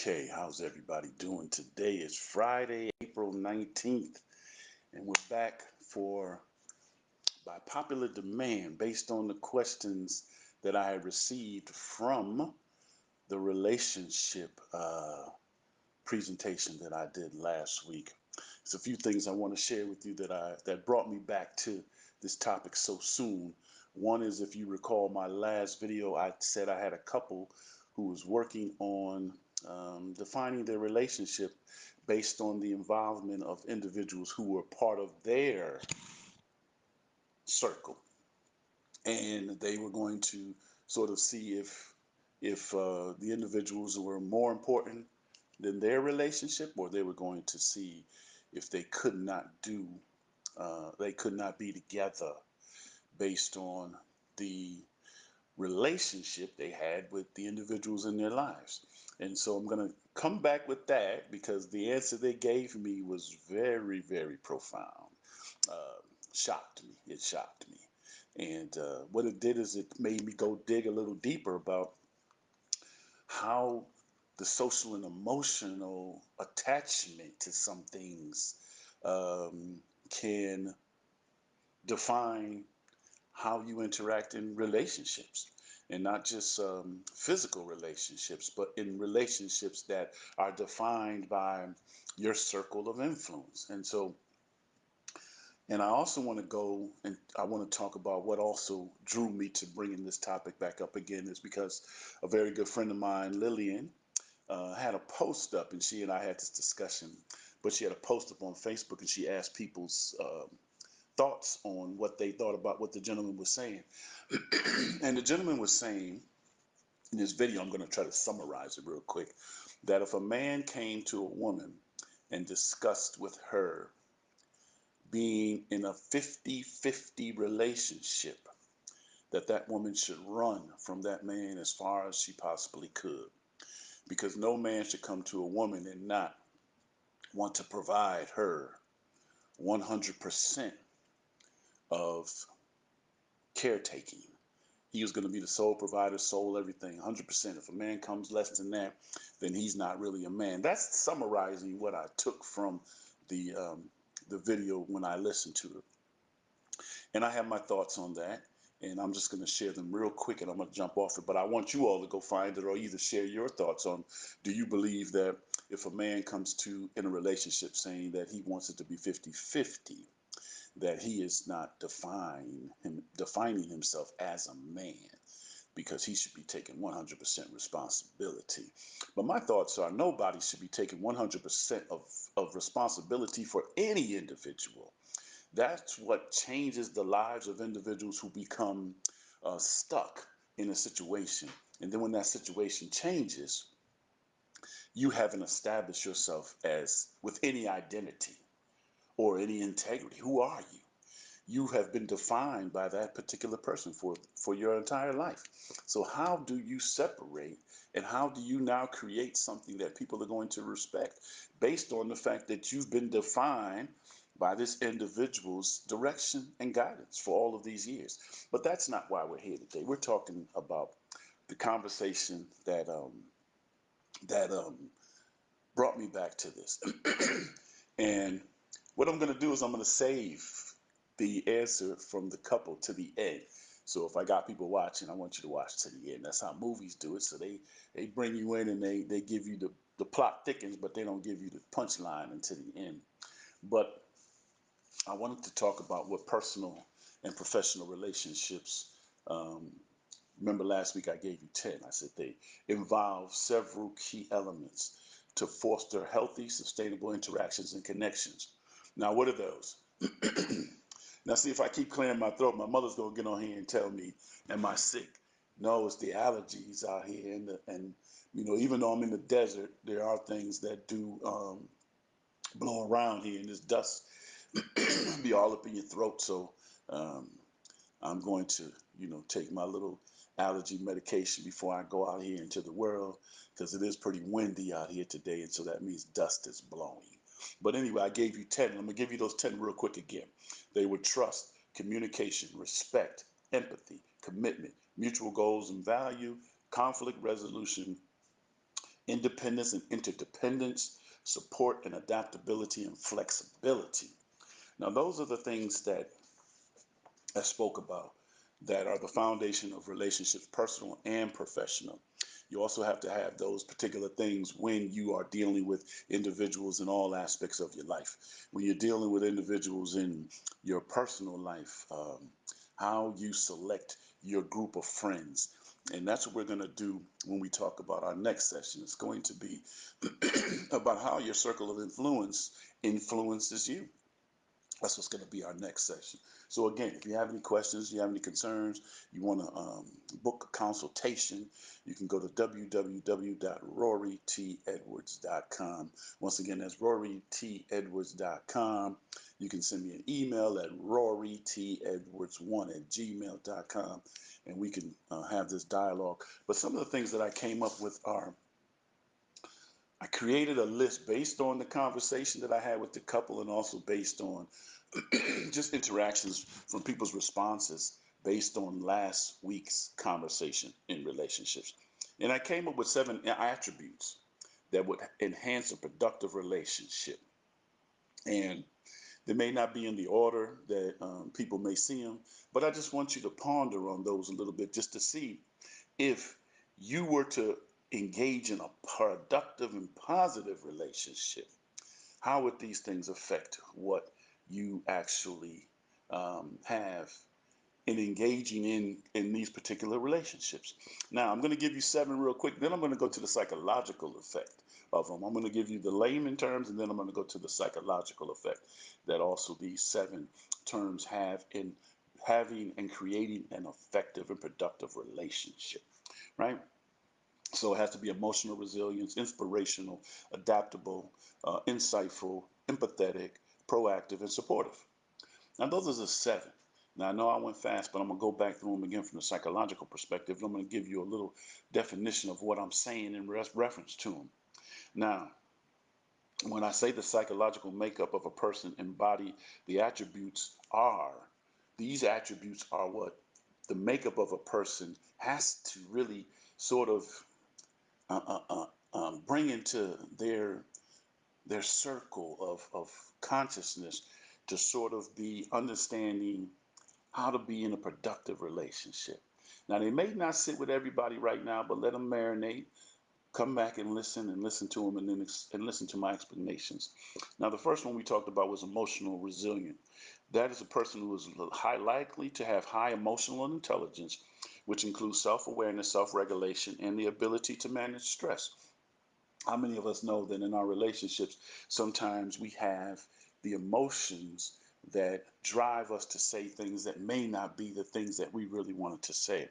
Okay, how's everybody doing? Today is Friday, April 19th, and we're back for, by popular demand, based on the questions that I had received from the relationship presentation that I did last week. There's a few things I want to share with you that brought me back to this topic so soon. One is, if you recall my last video, I said I had a couple who was working on defining their relationship based on the involvement of individuals who were part of their circle, and they were going to sort of see if the individuals were more important than their relationship, or they were going to see if they could not be together based on the relationship they had with the individuals in their lives. And so I'm going to come back with that because the answer they gave me was very, very profound. Uh, Shocked me. It shocked me. And what it did is it made me go dig a little deeper about how the social and emotional attachment to some things um, can define how you interact in relationships, and not just physical relationships, but in relationships that are defined by your circle of influence. And I also want to go and I want to talk about what also drew me to bringing this topic back up again is because a very good friend of mine, Lillian, had a post up, and she and I had this discussion. But she had a post up on Facebook, and she asked people's thoughts on what they thought about what the gentleman was saying. And the gentleman was saying in this video, I'm going to try to summarize it real quick, that if a man came to a woman and discussed with her being in a 50-50 relationship, that woman should run from that man as far as she possibly could. Because no man should come to a woman and not want to provide her 100% of caretaking. He was going to be the sole provider, sole everything, 100%. If a man comes less than that, then he's not really a man. That's summarizing what I took from the um, the video when I listened to it. And I have my thoughts on that, and I'm just going to share them real quick, and I'm going to jump off it. But I want you all to go find it, or either share your thoughts on, do you believe that if a man comes to in a relationship saying that he wants it to be 50-50, that he is not defining himself as a man, because he should be taking 100% responsibility. But my thoughts are, nobody should be taking 100% of responsibility for any individual. That's what changes the lives of individuals who become stuck in a situation. And then when that situation changes, you haven't established yourself as with any identity or any integrity. Who are you? You have been defined by that particular person for your entire life. So how do you separate, and how do you now create something that people are going to respect based on the fact that you've been defined by this individual's direction and guidance for all of these years? But that's not why we're here today. We're talking about the conversation that brought me back to this. And what I'm going to do is I'm going to save the answer from the couple to the end. So if I got people watching, I want you to watch to the end. That's how movies do it. So they bring you in and they give you the plot thickens, but they don't give you the punchline until the end. But I wanted to talk about what personal and professional relationships, remember last week I gave you 10. I said they involve several key elements to foster healthy, sustainable interactions and connections. Now, what are those? Now, see, if I keep clearing my throat, my mother's going to get on here and tell me, am I sick? No, it's the allergies out here. And even though I'm in the desert, there are things that do blow around here, and this dust be all up in your throat. So um, I'm going to, take my little allergy medication before I go out here into the world, because it is pretty windy out here today, and so that means dust is blowing. But anyway, I gave you 10. I'm going to give you those 10 real quick again. They were trust, communication, respect, empathy, commitment, mutual goals and value, conflict resolution, independence and interdependence, support and adaptability and flexibility. Now, those are the things that I spoke about that are the foundation of relationships, personal and professional. You also have to have those particular things when you are dealing with individuals in all aspects of your life. When you're dealing with individuals in your personal life, how you select your group of friends. And that's what we're going to do when we talk about our next session. It's going to be about how your circle of influence influences you. That's what's going to be our next session. So again, if you have any questions, you have any concerns, you want to book a consultation, you can go to www.rorytedwards.com. Once again, that's rorytedwards.com. You can send me an email at rorytedwards1@gmail.com, and we can have this dialogue. But some of the things that I came up with are, I created a list based on the conversation that I had with the couple and also based on just interactions from people's responses based on last week's conversation in relationships. And I came up with 7 attributes that would enhance a productive relationship. And they may not be in the order that people may see them, but I just want you to ponder on those a little bit just to see if you were to engage in a productive and positive relationship, how would these things affect what you actually have in engaging in these particular relationships? Now, I'm going to give you 7 real quick. Then I'm going to go to the psychological effect of them. I'm going to give you the layman terms, and then I'm going to go to the psychological effect that also these 7 terms have in having and creating an effective and productive relationship, right? So it has to be emotional resilience, inspirational, adaptable, insightful, empathetic, proactive, and supportive. Now, those are the 7. Now, I know I went fast, but I'm going to go back through them again from the psychological perspective. And I'm going to give you a little definition of what I'm saying in reference to them. Now, when I say the psychological makeup of a person embody the attributes are, these attributes are what the makeup of a person has to really sort of bring into their circle of consciousness to sort of be understanding how to be in a productive relationship. Now, they may not sit with everybody right now, but let them marinate. Come back and listen to them, and then listen to my explanations. Now, the first one we talked about was emotional resilient. That is a person who is high likely to have high emotional intelligence, which includes self-awareness, self-regulation, and the ability to manage stress. How many of us know that in our relationships, sometimes we have the emotions that drive us to say things that may not be the things that we really wanted to say?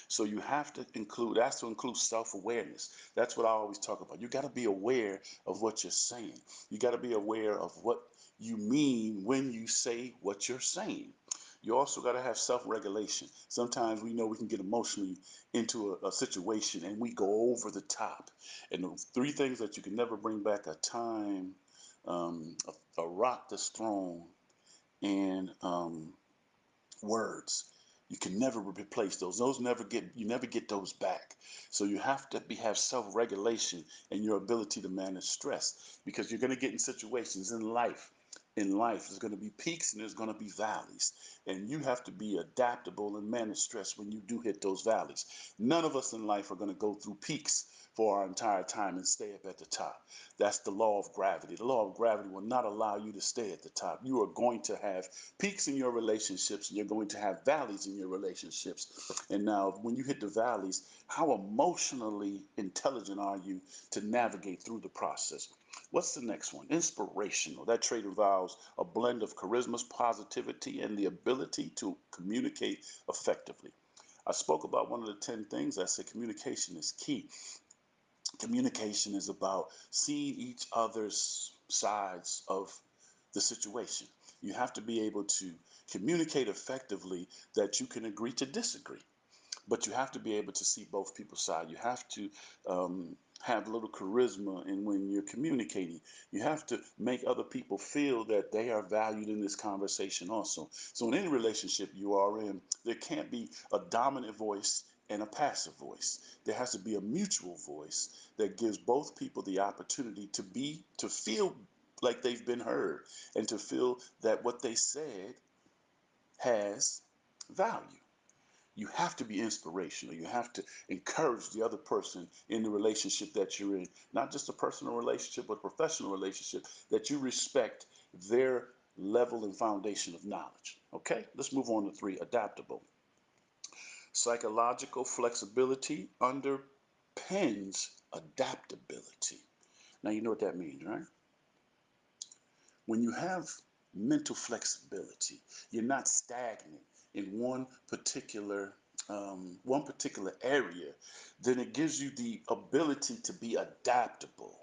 So you have to include, that's to include self-awareness. That's what I always talk about. You got to be aware of what you're saying. You got to be aware of what you mean when you say what you're saying. You also got to have self-regulation. Sometimes we know we can get emotionally into a situation and we go over the top. And the 3 things that you can never bring back are time, a rock that's thrown, and words. You can never replace those. You never get those back. So you have to have self-regulation and your ability to manage stress, because you're going to get in situations in life. In life, there's going to be peaks and there's going to be valleys. And you have to be adaptable and manage stress when you do hit those valleys. None of us in life are going to go through peaks for our entire time and stay up at the top. That's the law of gravity. The law of gravity will not allow you to stay at the top. You are going to have peaks in your relationships, and you're going to have valleys in your relationships. And now, when you hit the valleys, how emotionally intelligent are you to navigate through the process? What's the next one? Inspirational. That trait involves a blend of charisma, positivity, and the ability to communicate effectively. I spoke about one of the 10 things. I said communication is key. Communication is about seeing each other's sides of the situation. You have to be able to communicate effectively that you can agree to disagree, but you have to be able to see both people's side. You have to have a little charisma, and when you're communicating, you have to make other people feel that they are valued in this conversation also. So in any relationship you are in, there can't be a dominant voice and a passive voice. There has to be a mutual voice that gives both people the opportunity to feel like they've been heard and to feel that what they said has value. You have to be inspirational. You have to encourage the other person in the relationship that you're in, not just a personal relationship, but a professional relationship, that you respect their level and foundation of knowledge. Okay, let's move on to 3, adaptable. Psychological flexibility underpins adaptability. Now, you know what that means, right? When you have mental flexibility, you're not stagnant in one particular area, then it gives you the ability to be adaptable.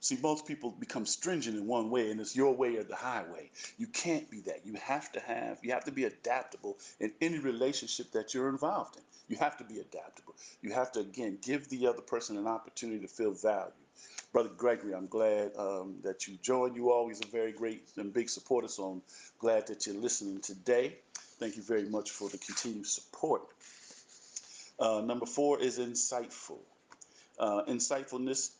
See, most people become stringent in one way, and it's your way or the highway. You can't be that. You have to be adaptable in any relationship that you're involved in. You have to be adaptable. You have to, again, give the other person an opportunity to feel value. Brother Gregory, I'm glad that you joined. You always a very great and big supporter, so I'm glad that you're listening today. Thank you very much for the continued support. Number 4 is insightful. Insightfulness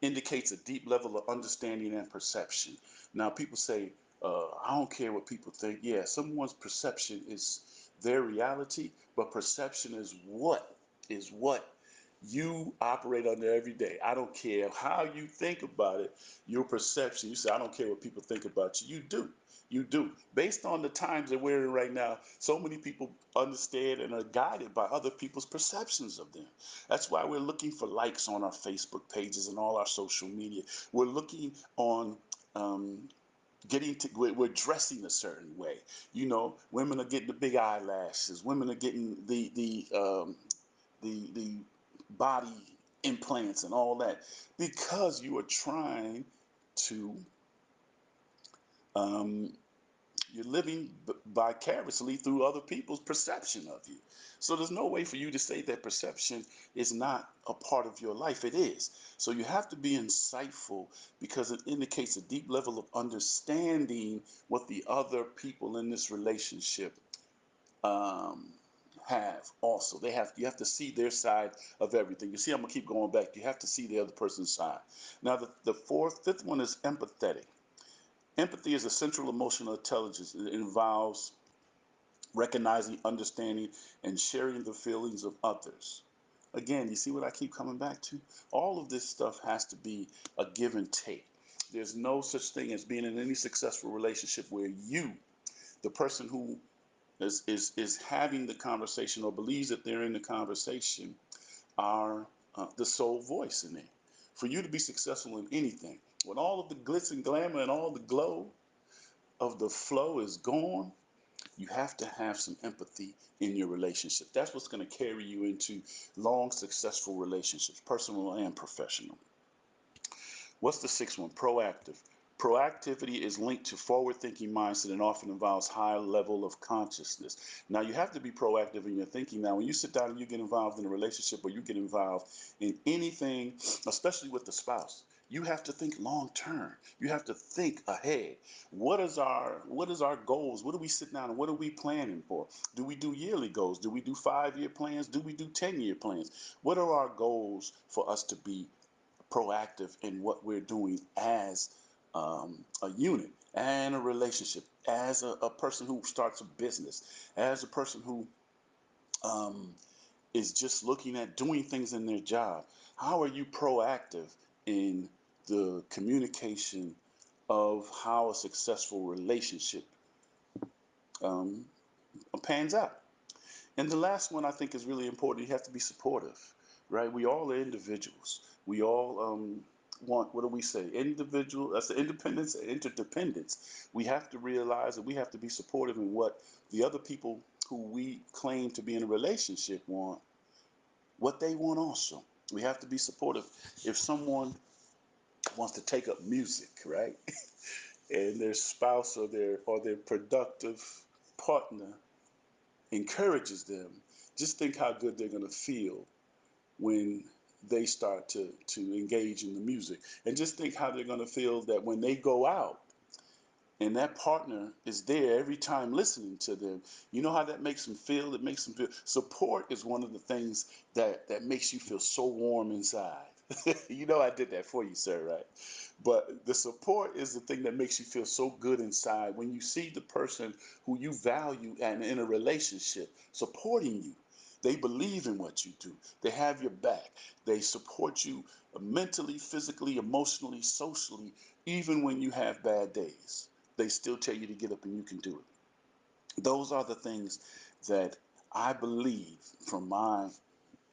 indicates a deep level of understanding and perception. Now, people say, I don't care what people think. Yeah, someone's perception is their reality, but perception is what you operate under every day. I don't care how you think about it, your perception. You say, I don't care what people think about you. You do. You do. Based on the times that we're in right now, so many people understand and are guided by other people's perceptions of them. That's why we're looking for likes on our Facebook pages and all our social media. We're looking on we're dressing a certain way. You know, women are getting the big eyelashes. Women are getting the body implants and all that because you are trying to um, you're living vicariously through other people's perception of you. So there's no way for you to say that perception is not a part of your life. It is. So you have to be insightful because it indicates a deep level of understanding what the other people in this relationship um, have also. You have to see their side of everything. You see, I'm gonna keep going back. You have to see the other person's side. Now, the fifth one is empathetic. Empathy is a central emotional intelligence. It involves recognizing, understanding, and sharing the feelings of others. Again, you see what I keep coming back to? All of this stuff has to be a give and take. There's no such thing as being in any successful relationship where you, the person who is having the conversation or believes that they're in the conversation, are the sole voice in it. For you to be successful in anything, when all of the glitz and glamour and all the glow of the flow is gone, you have to have some empathy in your relationship. That's what's going to carry you into long, successful relationships, personal and professional. What's the 6th one? Proactive. Proactivity is linked to forward-thinking mindset and often involves high level of consciousness. Now, you have to be proactive in your thinking. Now, when you sit down and you get involved in a relationship or you get involved in anything, especially with the spouse, you have to think long term. You have to think ahead. What is our goals? What are we sitting down and what are we planning for? Do we do yearly goals? Do we do 5-year plans? Do we do 10-year plans? What are our goals for us to be proactive in what we're doing as a unit and a relationship, as a person who starts a business, as a person who um, is just looking at doing things in their job? How are you proactive in the communication of how a successful relationship um, pans out? And the last one I think is really important. You have to be supportive, right? We all are individuals. We all want, what do we say? Individual, that's the independence and interdependence. We have to realize that we have to be supportive in what the other people who we claim to be in a relationship want, what they want also. We have to be supportive. If someone wants to take up music, right? And their spouse or their productive partner encourages them, just think how good they're going to feel when they start to engage in the music. And just think how they're going to feel that when they go out and that partner is there every time listening to them, you know how that makes them feel? It makes them feel support is one of the things that makes you feel so warm inside. You know I did that for you, sir, right? But the support is the thing that makes you feel so good inside when you see the person who you value and in a relationship supporting you. They believe in what you do. They have your back. They support you mentally, physically, emotionally, socially, even when you have bad days. They still tell you to get up and you can do it. Those are the things that I believe from my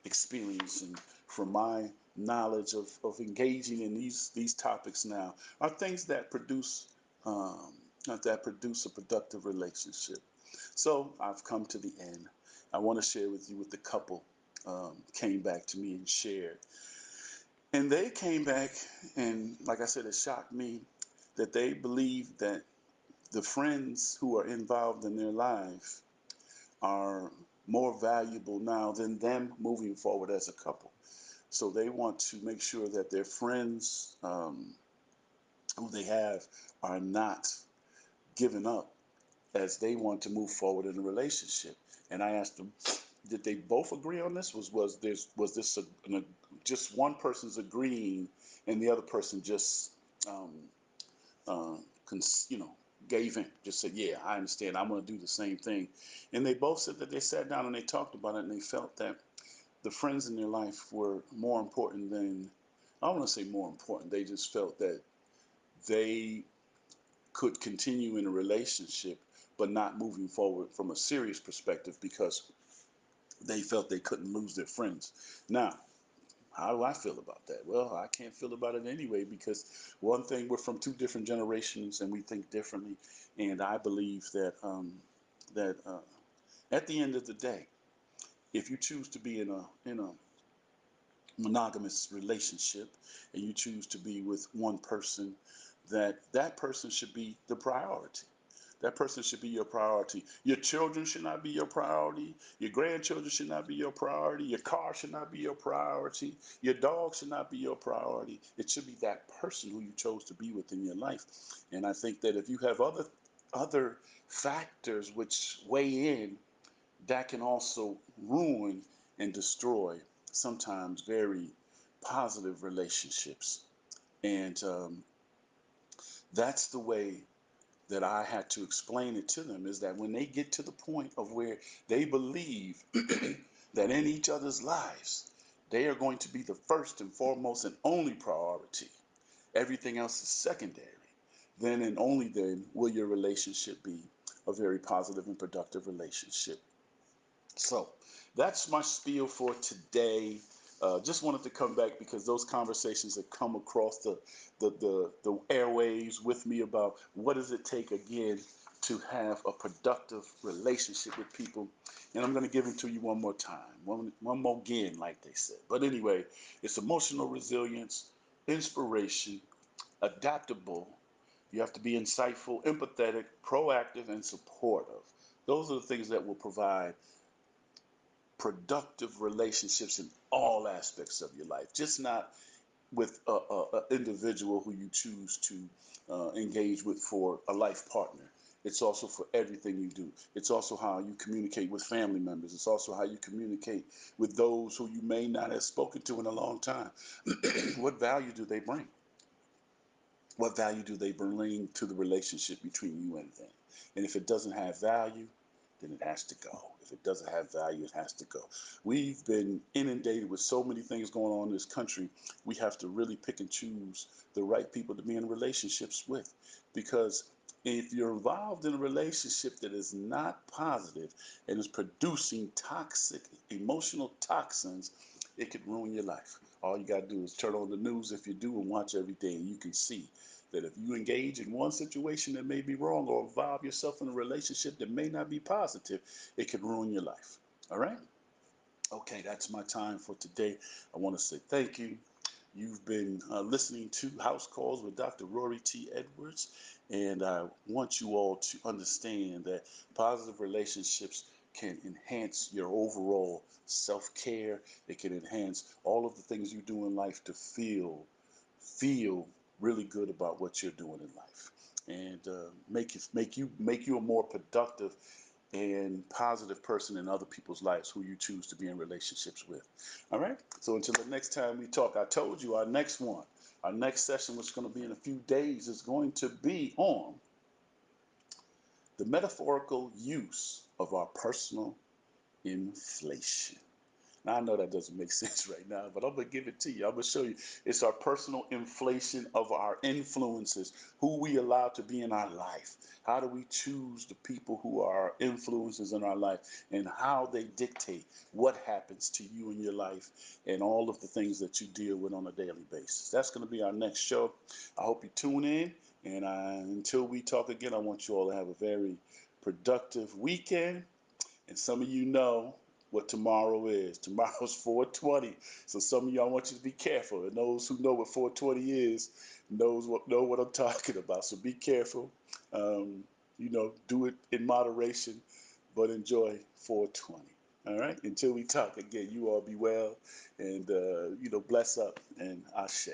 experience and from my knowledge of engaging in these topics now are things um, that produce a productive relationship. So I've come to the end. I want to share with you what the couple came back to me and shared. And they came back, and like I said, it shocked me that they believe that the friends who are involved in their life are more valuable now than them moving forward as a couple. So they want to make sure that their friends who they have are not given up as they want to move forward in a relationship. And I asked them, did they both agree on this? Just one person's agreeing and the other person just um, uh, you know, gave in, just said, yeah, I understand. I'm going to do the same thing. And they both said that they sat down and they talked about it and they felt that the friends in their life were more important than, I don't want to say more important. They just felt that they could continue in a relationship, but not moving forward from a serious perspective because they felt they couldn't lose their friends. Now, how do I feel about that? Well, I can't feel about it anyway because one thing, we're from two different generations and we think differently. And I believe that at the end of the day, if you choose to be in a monogamous relationship and you choose to be with one person, that person should be the priority. That person should be your priority. Your children should not be your priority. Your grandchildren should not be your priority. Your car should not be your priority. Your dog should not be your priority. It should be that person who you chose to be with in your life. And I think that if you have other factors which weigh in, that can also ruin and destroy sometimes very positive relationships. And that's the way that I had to explain it to them, is that when they get to the point of where they believe that in each other's lives, they are going to be the first and foremost and only priority, everything else is secondary, then and only then will your relationship be a very positive and productive relationship. So that's my spiel for today. Just wanted to come back because those conversations have come across the airwaves with me about what does it take again to have a productive relationship with people. And I'm going to give it to you one more time, one more again, like they said. But anyway, it's emotional resilience, inspiration, adaptable. You have to be insightful, empathetic, proactive, and supportive. Those are the things that will provide productive relationships in all aspects of your life, just not with a individual who you choose to engage with for a life partner. It's also for everything you do. It's also how you communicate with family members. It's also how you communicate with those who you may not have spoken to in a long time. What value do they bring? What value do they bring to the relationship between you and them? And if it doesn't have value, then it has to go. If it doesn't have value, it has to go. We've been inundated with so many things going on in this country. We have to really pick and choose the right people to be in relationships with. Because if you're involved in a relationship that is not positive and is producing toxic emotional toxins, it could ruin your life. All you got to do is turn on the news if you do and watch every day, and you can see that if you engage in one situation that may be wrong or involve yourself in a relationship that may not be positive, it could ruin your life. All right? Okay, that's my time for today. I want to say thank you. You've been listening to House Calls with Dr. Rory T. Edwards, and I want you all to understand that positive relationships can enhance your overall self-care. It can enhance all of the things you do in life to feel really good about what you're doing in life. and make you a more productive and positive person in other people's lives who you choose to be in relationships with. All right. So until the next time we talk, I told you our next session, which is going to be in a few days, is going to be on the metaphorical use of our personal inflation. Now, I know that doesn't make sense right now, but I'm going to give it to you. I'm going to show you. It's our personal inflation of our influences, who we allow to be in our life. How do we choose the people who are our influences in our life, and how they dictate what happens to you in your life and all of the things that you deal with on a daily basis. That's going to be our next show. I hope you tune in, and until we talk again, I want you all to have a very productive weekend. And some of you know what tomorrow is. Tomorrow's 420. So some of y'all, I want you to be careful. And those who know what 420 is know what I'm talking about. So be careful. Do it in moderation, but enjoy 420. All right. Until we talk again, you all be well, and bless up and ashe.